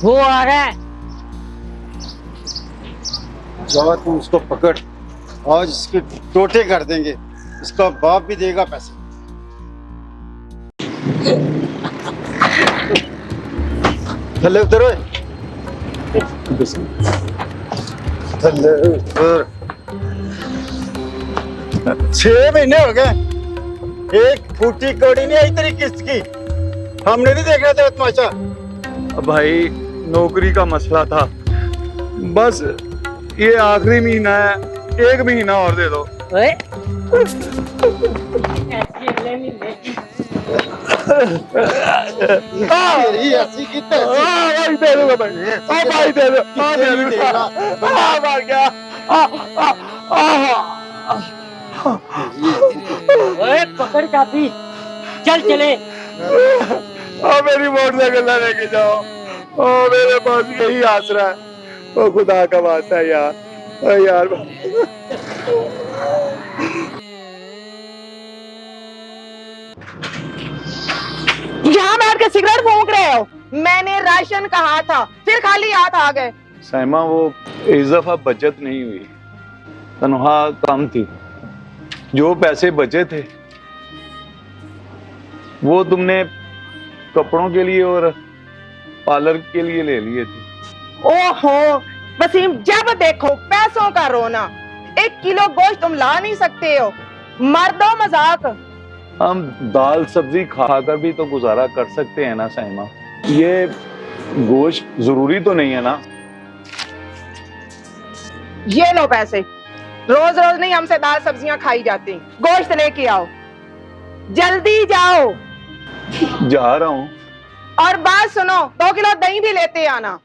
वो आ रहा है। जाओ तुम उसको पकड़, आज इसके टोटे कर देंगे, इसका बाप भी देगा पैसे। थल्ले उतर ओए। थल्ले उतर। 6 महीने हो गए, एक फूटी कौड़ी नहीं आई तेरी किस्त की। हमने नहीं देखना था तमाशा। भाई नौकरी का मसला था, बस ये आखिरी महीना है, 1 महीना और दे दो। ओए ऐसी अगले महीने की। तेरी ऐसी की तैसी। भाई दे दूंगा भाई, भाई दे दो, कितने नहीं देगा मार गया। ओए पकड़ काफी, चल चले। मेरी मोटरसाइकिल ना लेके जाओ, ओ मेरे पास यही आसरा है, ओ खुदा का वास्ता है यार, ओ यार। यहाँ बैठ के सिगरेट फूंक रहे हो? मैंने राशन कहा था, फिर खाली हाथ आ गए। सैमा वो इस दफा बचत नहीं हुई, तनख्वाह कम थी, जो पैसे बचे थे वो तुमने कपड़ों के लिए और पार्लर के लिए ले लिए थे। ओहो वसीम, जब देखो पैसों का रोना। 1 किलो गोश्त तुम ला नहीं सकते हो, मर दो मजाक। हम दाल सब्जी खाकर भी तो गुजारा कर सकते हैं ना सैमा, ये गोश्त जरूरी तो नहीं है ना। ये लो पैसे, रोज रोज नहीं हमसे दाल सब्जियां खाई जाती, गोश्त लेके आओ, जल्दी जाओ। जा रहा हूँ। और बात सुनो, 2 किलो दही भी लेते आना।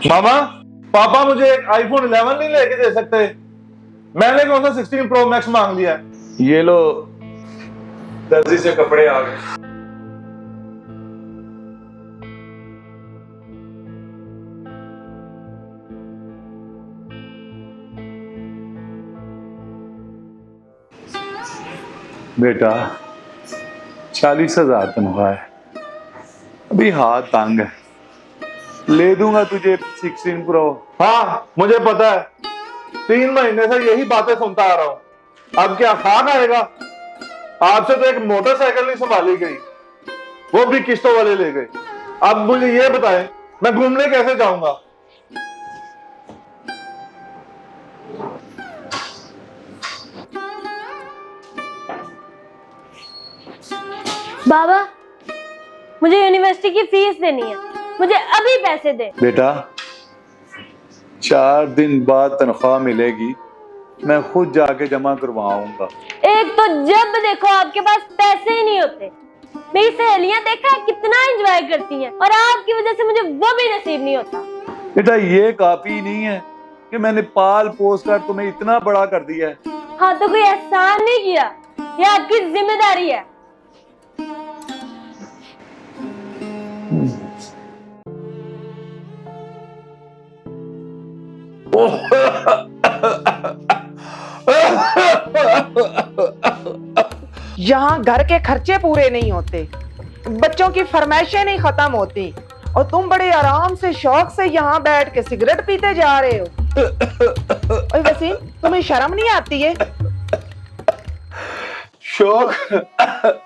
मामा, पापा मुझे एक आईफोन 11 नहीं लेके दे सकते? मैंने कौन सा 16 प्रो मैक्स मांग लिया है। ये लो, दर्जी से कपड़े आ गए। बेटा 40,000 तनख्वाह है, अभी हाथ तंग है, ले दूंगा तुझे 16 प्रो। हाँ मुझे पता है, 3 महीने से यही बातें सुनता आ रहा हूं। अब क्या खान आएगा? आपसे तो एक मोटरसाइकिल नहीं संभाली गई, वो भी किस्तों वाले ले गए। अब मुझे ये बताएं, मैं घूमने कैसे जाऊंगा? बाबा मुझे यूनिवर्सिटी की फीस देनी है, मुझे अभी पैसे दे। बेटा 4 दिन बाद तनख्वाह मिलेगी, मैं खुद जाके जमा करवाऊंगा। एक तो जब देखो आपके पास पैसे ही नहीं होते। मेरी सहेलियां देखा है कितना एंजॉय करती हैं, और आपकी वजह से मुझे वो भी नसीब नहीं होता। बेटा ये काफी नहीं है कि मैंने पाल पोस कर तुम्हें इतना बड़ा कर दिया है। हाँ तो कोई एहसान नहीं किया, ये आपकी जिम्मेदारी है। यहाँ घर के खर्चे पूरे नहीं होते, बच्चों की फरमाइशें नहीं खत्म होती, और तुम बड़े आराम से शौक से यहाँ बैठ के सिगरेट पीते जा रहे हो। ओए वसीम, तुम्हें शर्म नहीं आती है? शौक कर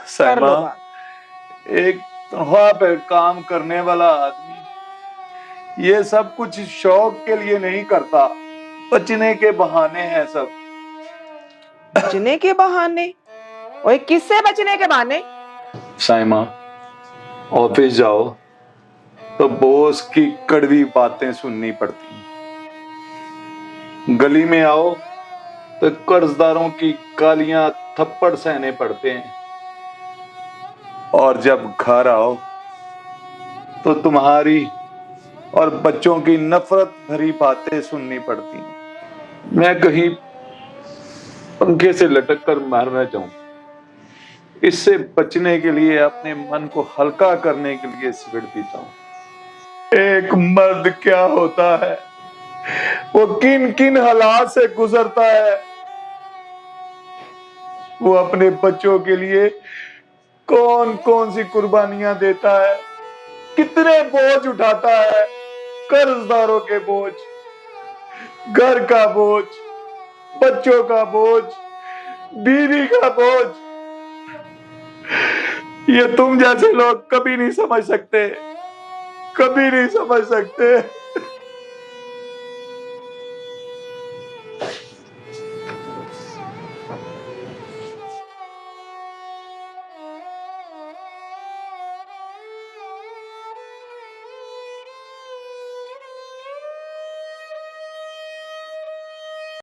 सैमा, लो बात। एक तनख्वाह पे काम करने वाला आदमी ये सब कुछ शौक के लिए नहीं करता, बचने के बहाने हैं सब। बचने के बहाने? ओए किससे बचने के बहाने? साइमा, ऑफिस जाओ तो बॉस की कड़वी बातें सुननी पड़ती, गली में आओ तो कर्जदारों की गालियां थप्पड़ सहने पड़ते हैं, और जब घर आओ तो तुम्हारी और बच्चों की नफरत भरी बातें सुननी पड़ती हैं। मैं कहीं पंखे से लटक कर मारना चाहूं, इससे बचने के लिए, अपने मन को हल्का करने के लिए सिगरेट पीता हूं। एक मर्द क्या होता है, वो किन किन हालात से गुजरता है, वो अपने बच्चों के लिए कौन कौन सी कुर्बानियां देता है, कितने बोझ उठाता है, कर्जदारों के बोझ, घर का बोझ, बच्चों का बोझ, बीवी का बोझ। ये तुम जैसे लोग कभी नहीं समझ सकते, कभी नहीं समझ सकते।